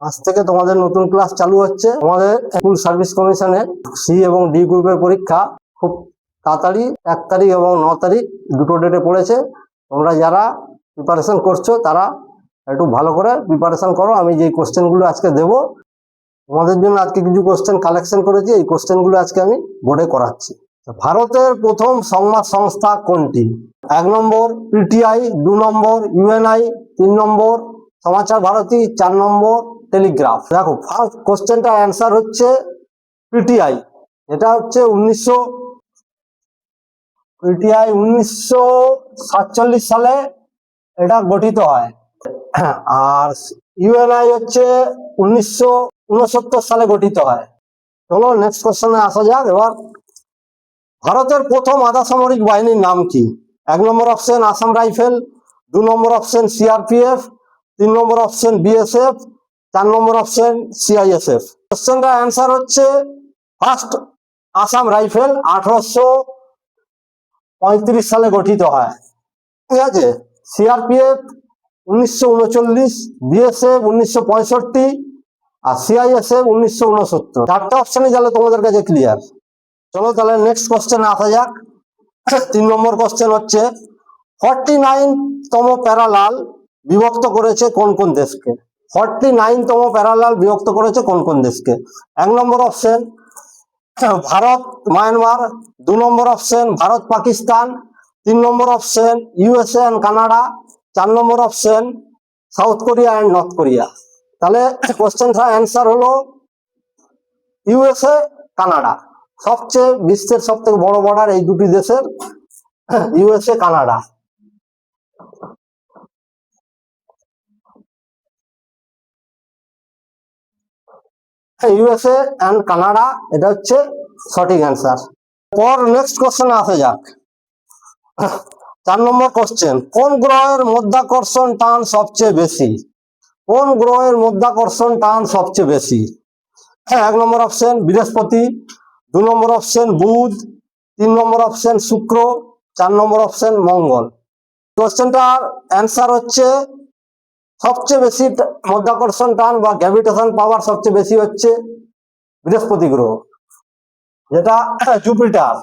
আজ থেকে তোমাদের নতুন ক্লাস চালু হচ্ছে। তোমাদের স্কুল সার্ভিস কমিশনের সি এবং ডি গ্রুপের পরীক্ষা খুব তাড়াতাড়ি 1 তারিখ এবং 9 তারিখ দুটো ডেটে পড়েছে। তোমরা যারা প্রিপারেশন করছো তারা একটু ভালো করে প্রিপারেশন করো। আমি যে কোশ্চেনগুলো আজকে দেব তোমাদের জন্য আজকে কিছু কোশ্চেন কালেকশন করেছি, এই কোশ্চেনগুলো আজকে আমি বোর্ডে করাচ্ছি। ভারতের প্রথম সংবাদ সংস্থা কোনটি? 1 নম্বর পিটিআই, 2 নম্বর ইউএনআই, 3 নম্বর সমাচার ভারতী, 4 নম্বর টেলিগ্রাফ। দেখো ফার্স্ট কোশ্চেনটা অ্যান্সার হচ্ছে পিটিআই। এটা হচ্ছে 1947 সালে এটা গঠিত হয়। আর ইউএনআই হচ্ছে 1969 সালে গঠিত হয়। চলো নেক্সট কোশ্চেনে আসা যাক। এবার ভারতের প্রথম আধা সামরিক বাহিনীর নাম কি? 1 number option Assam rifle, 2 number option CRPF, 3 number option BSF, 4 number option CISF. কোশ্চেনটা অ্যান্সার হচ্ছে ফার্স্ট আসাম রাইফেল 1835 সালে গঠিত হয়। ঠিক আছে। সিআরপিএফ 1939, বিএসএফ 1965 আর সিআইএসএফ 1969। 4টা অপশনই গেলে তোমাদের কাছে ক্লিয়ার। চলো তাহলে নেক্সট কোশ্চেনে আসা যাক। 3 নম্বর কোশ্চেন হচ্ছে 49তম প্যারালাল বিভক্ত করেছে কোন কোন দেশকে? 49তম প্যারালাল বিভক্ত করেছে কোন কোন দেশকে? 1 number option Bharat Myanmar, 2 number option Bharat Pakistan, 3 number option USA and Canada, 4 number option South Korea and North Korea. তাহলে কোশ্চেনটা অ্যান্সার হলো ইউএসএ কানাডা। সবচেয়ে বিশ্বের সব থেকে বড় বর্ডার এই দুটি দেশের, USA Canada. USA and Canada এটা হচ্ছে সঠিক অ্যান্সার। পর নেক্সট কোশ্চেনে আসা যাক। 4 নম্বর কোশ্চেন কোন গ্রহের মধ্যাকর্ষণ টান সবচেয়ে বেশি? কোন গ্রহের মধ্যাকর্ষণ টান সবচেয়ে বেশি? 1 নম্বর অপশন বৃহস্পতি, 2 নম্বর অপশন বুধ, 3 নম্বর অপশন শুক্র, 4 নম্বর অপশন মঙ্গল। কোশ্চেনটার অ্যান্সার হচ্ছে সবচেয়ে বেশি মধ্যাকর্ষণ টান বা গ্র্যাভিটেশন পাওয়ার সবচেয়ে বেশি হচ্ছে বৃহস্পতি গ্রহ, যেটা জুপিটার।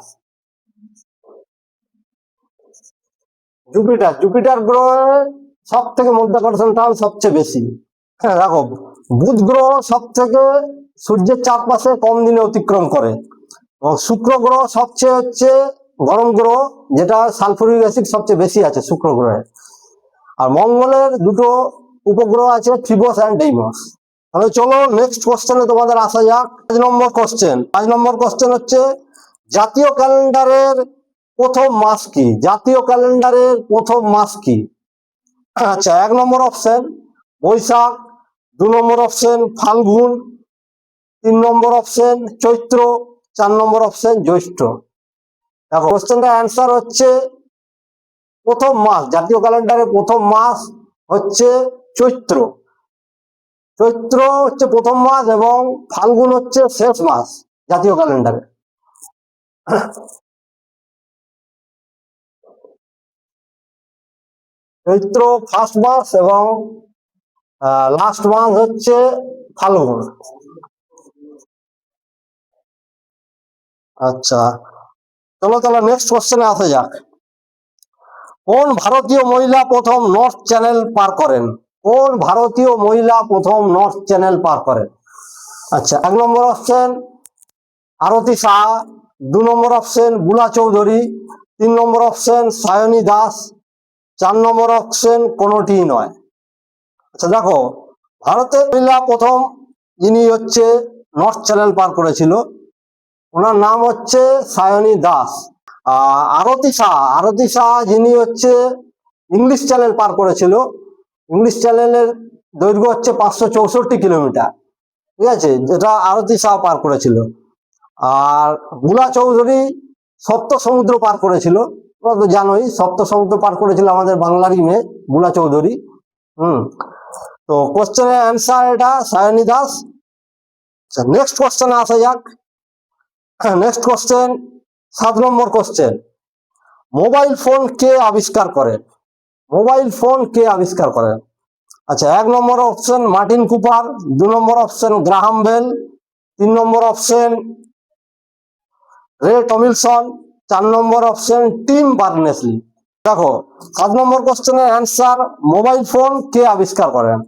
জুপিটার গ্রহে সব থেকে মধ্যাকর্ষণ টান সবচেয়ে বেশি। দেখো বুধ গ্রহ সব থেকে সূর্যের চারপাশে কম দিনে অতিক্রম করে, এবং শুক্র গ্রহ সবচেয়ে হচ্ছে গরম গ্রহ, যেটা সালফুরিক অ্যাসিড সবচেয়ে বেশি আছে শুক্র গ্রহে। আর মঙ্গলের দুটো উপগ্রহ আছে ফিবস অ্যান্ড ডেইমস। তাহলে চলো নেক্সট কোশ্চেনে তোমাদের আসা যাক। 5 নম্বর কোশ্চেন হচ্ছে জাতীয় ক্যালেন্ডারের প্রথম মাস কি? জাতীয় ক্যালেন্ডারের প্রথম মাস কি? আচ্ছা 1 number option Boishakh, 2 number option ফাল্গুন, 3 নম্বর অপশন চৈত্র, 4 নম্বর অপশন জ্যৈষ্ঠ। দেখো কোশ্চেনটা অ্যান্সার হচ্ছে প্রথম মাস, জাতীয় ক্যালেন্ডারের প্রথম মাস হচ্ছে চৈত্র। চৈত্র হচ্ছে প্রথম মাস এবং ফাল্গুন হচ্ছে শেষ মাস জাতীয় ক্যালেন্ডারে। চৈত্র ফার্স্ট মাস এবং লাস্ট মাস হচ্ছে ফাল্গুন। আচ্ছা চলো তাহলে নেক্সট কোশ্চেনে আসা যাক। কোন ভারতীয় মহিলা প্রথম নর্থ চ্যানেল পার করেন? কোন ভারতীয় মহিলা প্রথম নর্থ চ্যানেল পার করেন? আচ্ছা 1 নম্বর অপশন আরতি শাহ, 2 নম্বর অপশন বুলা Chowdhury, 3 number option Sayani Das, 4 number option কোনোটি নয়। আচ্ছা দেখো ভারতের মহিলা প্রথম যিনি হচ্ছে নর্থ চ্যানেল পার করেছিল ওনার নাম হচ্ছে সায়নী দাস। আরতি শাহ যিনি হচ্ছে ইংলিশ চ্যানেল পার করেছিল। ইংলিশ চ্যানেলের দৈর্ঘ্য হচ্ছে 564 কিলোমিটার। ঠিক আছে, যেটা আরতি শাহ পার করেছিল। আর বুলা চৌধুরী সপ্ত সমুদ্র পার করেছিল। তোমরা তো জানোই সপ্ত সমুদ্র পার করেছিল আমাদের বাংলারই মেয়ে বুলা চৌধুরী। তো কোশ্চেনের অ্যান্সার এটা সায়নী দাস। নেক্সট কোশ্চেনে আসা যাক। নেক্সট কোশ্চেন 7 নম্বর কোশ্চেন মোবাইল ফোন কে আবিষ্কার করেন? মোবাইল ফোন কে আবিষ্কার করেন? আচ্ছা, 1 number option Martin Cooper, 2 number option Graham bell, 3 number option রে টমিলসন, 4 নম্বর অপশন টিম বার্নেসলি। দেখো 7 নম্বর কোশ্চেনের অ্যান্সার, মোবাইল ফোন কে আবিষ্কার করেন?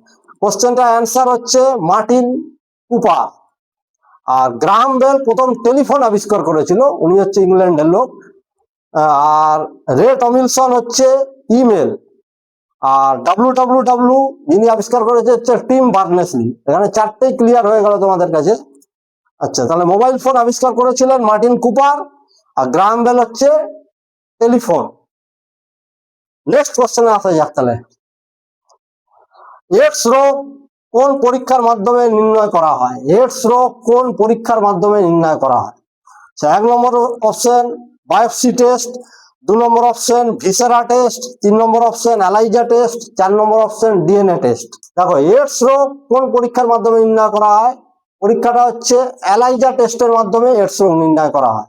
কোশ্চেনটা অ্যান্সার হচ্ছে মার্টিন কুপার। আর গ্রাহাম বেল প্রথম টেলিফোন আবিষ্কার করেছিল, উনি হচ্ছে ইংল্যান্ডের লোক। আর রে টমিলসন হচ্ছে ইমেল। আর ডাব্লু যিনি আবিষ্কার করেছে হচ্ছে টিম বার্নেসলি। এখানে 4টেই ক্লিয়ার হয়ে গেল তোমাদের কাছে। আচ্ছা, তাহলে মোবাইল ফোন আবিষ্কার করেছিলেন মার্টিন কুপার, আর গ্রাহাম বেল হচ্ছে টেলিফোন। নেক্সট কোশ্চেনে আসা যাক তাহলে। এডস রোগ কোন পরীক্ষার মাধ্যমে নির্ণয় করা হয়? এডস রোগ কোন পরীক্ষার মাধ্যমে নির্ণয় করা হয়? 1 number option biopsy test, 2 number option viscera test, 3 number option ELISA test, 4 number option DNA test. দেখো এডস রোগ কোন পরীক্ষার মাধ্যমে নির্ণয় করা হয়? পরীক্ষাটা হচ্ছে এলাইজা টেস্টের মাধ্যমে এডস রোগ নির্ণয় করা হয়।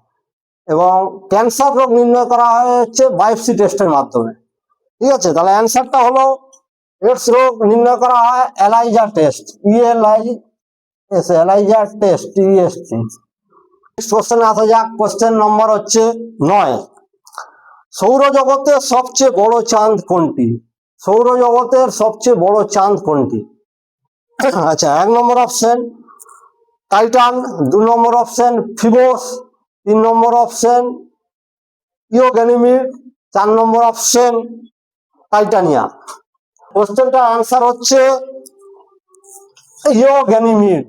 এবং ক্যান্সার রোগ নির্ণয় করা হয় হচ্ছে বায়োপসি টেস্টের মাধ্যমে। ঠিক আছে, তাহলে অ্যান্সারটা হলো এডস রোগ নির্ণয় করা হয় ELISA test, ELISA test, EST. কোশ্চেনে আসা যাক। কোশ্চেন নম্বর হচ্ছে 9। সৌরজগতের সবচেয়ে বড় চাঁদ কোনটি? সৌরজগতের সবচেয়ে বড় চাঁদ কোনটি? আচ্ছা, 1 number option Titan, 2 number option ফিবোস, 3 number option ইও গ্যানিমিড, 4 নম্বর অপশন টাইটানিয়া। কোশ্চেনটা আনসার হচ্ছে ইও গ্যানিমিড।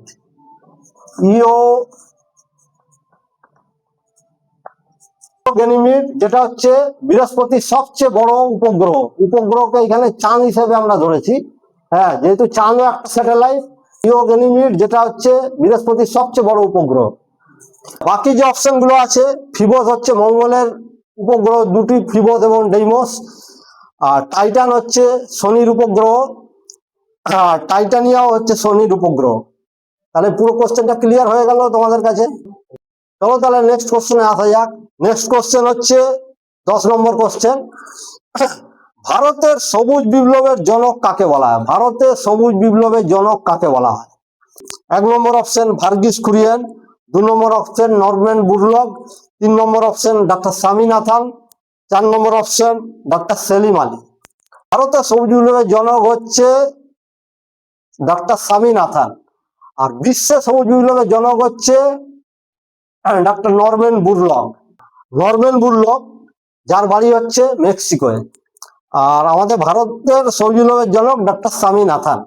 গ্যানিমিড যেটা হচ্ছে বৃহস্পতির সবচেয়ে বড় উপগ্রহ। উপগ্রহকে এখানে চাঁদ হিসেবে আমরা ধরেছি। হ্যাঁ, যেহেতু চাঁদও একটা স্যাটেলাইট, ইও গ্যানিমিড যেটা হচ্ছে বৃহস্পতির সবচেয়ে বড় উপগ্রহ। বাকি যে অপশন গুলো আছে, ফিবোস হচ্ছে মঙ্গলের উপগ্রহ দুটি, ফিবোস এবং ডেইমস। আর টাইটান হচ্ছে শনির উপগ্রহ, আর টাইটানিয়াও হচ্ছে শনির উপগ্রহ। তাহলে পুরো কোশ্চেনটা ক্লিয়ার হয়ে গেল তোমাদের কাছে। চলো তাহলে নেক্সট কোশ্চেনে আসা যাক। নেক্সট কোশ্চেন হচ্ছে 10 নম্বর কোশ্চেন। ভারতের সবুজ বিপ্লবের জনক কাকে বলা হয়? ভারতের সবুজ বিপ্লবের জনক কাকে বলা হয়? 1 number option Verghese Kurien, 2 number option Norman বুরলগ, 3 number option doctor Swaminathan, 4 number option doctor Selim Ali. ভারতের সবুজ বিপ্লবের জনক হচ্ছে ডক্টর স্বামীনাথন। আর বিশ্বের সবুজ বিপ্লবের জনক হচ্ছে ডক্টর নরম্যান বুরলগ। নরম্যান বুরলগ, যার বাড়ি হচ্ছে মেক্সিকোয়। আর আমাদের ভারতের সবুজ বিপ্লবের জনক ডক্টর স্বামীনাথন।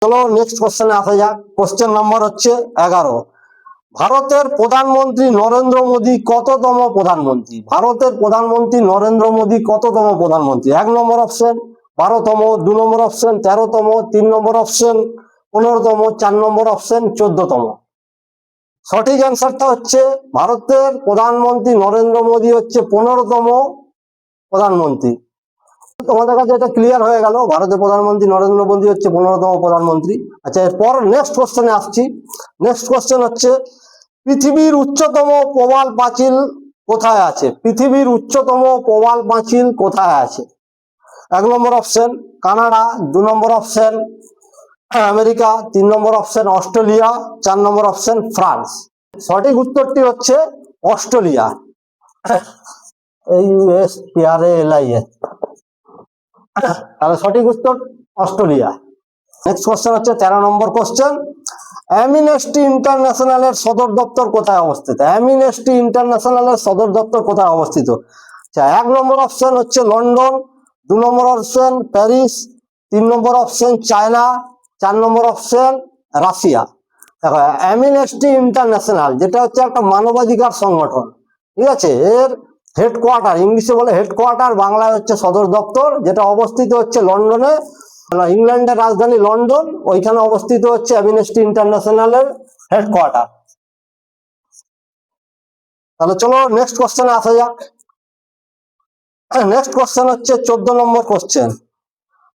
চলো নেক্সট কোশ্চেনে আসা যাক। কোশ্চেন নম্বর হচ্ছে 11। ভারতের প্রধানমন্ত্রী নরেন্দ্র মোদী কততম প্রধানমন্ত্রী? ভারতের প্রধানমন্ত্রী নরেন্দ্র মোদী কততম প্রধানমন্ত্রী? 1 number option 12তম, 2 number option 13তম, 3 number option 15তম, 4 number option 14তম। সঠিক অ্যান্সারটা হচ্ছে ভারতের প্রধানমন্ত্রী নরেন্দ্র মোদী হচ্ছে 15তম প্রধানমন্ত্রী। তোমাদের কাছে এটা ক্লিয়ার হয়ে গেল, ভারতের প্রধানমন্ত্রী নরেন্দ্র মোদী হচ্ছে 15তম প্রধানমন্ত্রী। আচ্ছা, এরপর নেক্সট কোশ্চেনে আসছি। নেক্সট কোশ্চেন হচ্ছে পৃথিবীর উচ্চতম প্রবাল পাঁচিল কোথায় আছে? পৃথিবীর উচ্চতম প্রবাল পাঁচিল কোথায় আছে? 1 number option Canada, 2 number option America, 3 number option Australia, 4 number option France. সঠিক উত্তরটি হচ্ছে অস্ট্রেলিয়া, AUSTRALIA। তাহলে সঠিক উত্তর অস্ট্রেলিয়া। নেক্সট কোশ্চেন হচ্ছে 13 নম্বর কোশ্চেন। অ্যামনেস্টি ইন্টারন্যাশনালের সদর দপ্তর কোথায় অবস্থিত? অ্যামনেস্টি ইন্টারন্যাশনালের সদর দপ্তর কোথায় অবস্থিত? আচ্ছা, 1 নম্বর অপশন হচ্ছে London, 2 number option Paris, 3 number option China, 4 number option Russia. দেখো অ্যামনেস্টি ইন্টারন্যাশনাল যেটা হচ্ছে একটা মানবাধিকার সংগঠন, ঠিক আছে, এর হেডকোয়ার্টার, ইংলিশে বলে হেডকোয়ার্টার, বাংলায় হচ্ছে সদর দপ্তর, যেটা অবস্থিত হচ্ছে লন্ডনে। ইংল্যান্ডের রাজধানী লন্ডন, ওইখানে অবস্থিত হচ্ছে অ্যামনেস্টি ইন্টারন্যাশনালের হেডকোয়ার্টার। তাহলে চলো নেক্সট কোশ্চেনে আসা যাক। নেক্সট কোশ্চেন হচ্ছে 14 নম্বর কোশ্চেন।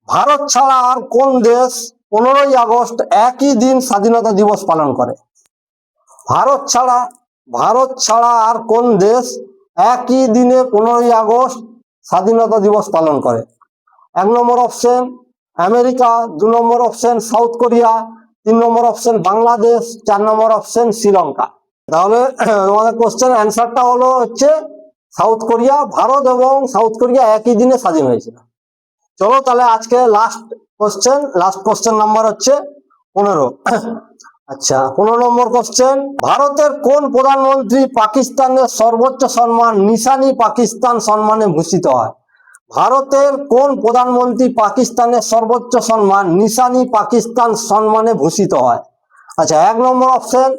ভারত ছাড়া আর কোন দেশ 15ই আগস্ট একই দিন স্বাধীনতা দিবস পালন করে? ভারত ছাড়া আর কোন দেশ একই দিনে 15ই আগস্ট স্বাধীনতা দিবস পালন করে? 1 number option America, 2 number option South Korea, 3 number option Bangladesh, 4 number option Sri Lanka. তাহলে তোমাদের কোশ্চেন অ্যান্সারটা হলো হচ্ছে সাউথ কোরিয়া। ভারত এবং সাউথ কোরিয়া একই দিনে স্বাধীন হয়েছিল। চলো তাহলে আজকে লাস্ট কোশ্চেন নাম্বার হচ্ছে 15। আচ্ছা, 15 নম্বর কোশ্চেন, ভারতের কোন প্রধানমন্ত্রী পাকিস্তানের সর্বোচ্চ সম্মান নিশানি পাকিস্তান সম্মানে ভূষিত হয়? ভারতের কোন প্রধানমন্ত্রী পাকিস্তানের সর্বোচ্চ সম্মান নিশানি পাকিস্তান সম্মানে ভূষিত হয়? আচ্ছা, 1 number option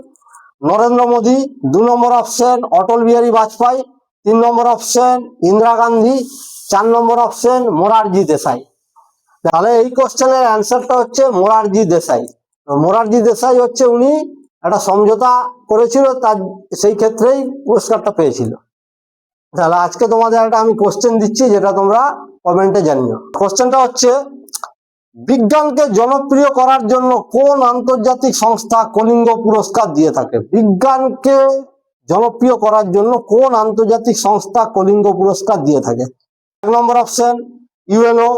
Narendra Modi, 2 number option Atal Bihari Vajpayee, 3 number option Indira Gandhi, 4 number option Morarji Desai. তাহলে এই কোশ্চেনের অ্যান্সারটা হচ্ছে মোরারজি দেশাই। মোরারজি দেশাই হচ্ছে উনি একটা সমঝোতা করেছিল, তার সেই ক্ষেত্রেই পুরস্কারটা পেয়েছিল। তাহলে আজকে তোমাদের একটা আমি কোশ্চেন দিচ্ছি, যেটা তোমরা কমেন্টে জানিও। কোশ্চেনটা হচ্ছে, বিজ্ঞানকে জনপ্রিয় করার জন্য কোন আন্তর্জাতিক সংস্থা কলিঙ্গ পুরস্কার দিয়ে থাকে? বিজ্ঞানকে জনপ্রিয় করার জন্য কোন আন্তর্জাতিক সংস্থা কলিঙ্গ পুরস্কার দিয়ে থাকে? 1 number option UNO,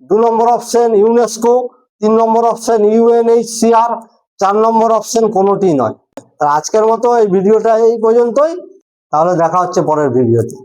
2 number option UNESCO, 3 number option UNHCR, 4 number option কোনোটি নয়। আজকের মতো এই ভিডিওটা এই পর্যন্তই। তাহলে দেখা হচ্ছে পরের ভিডিওতে।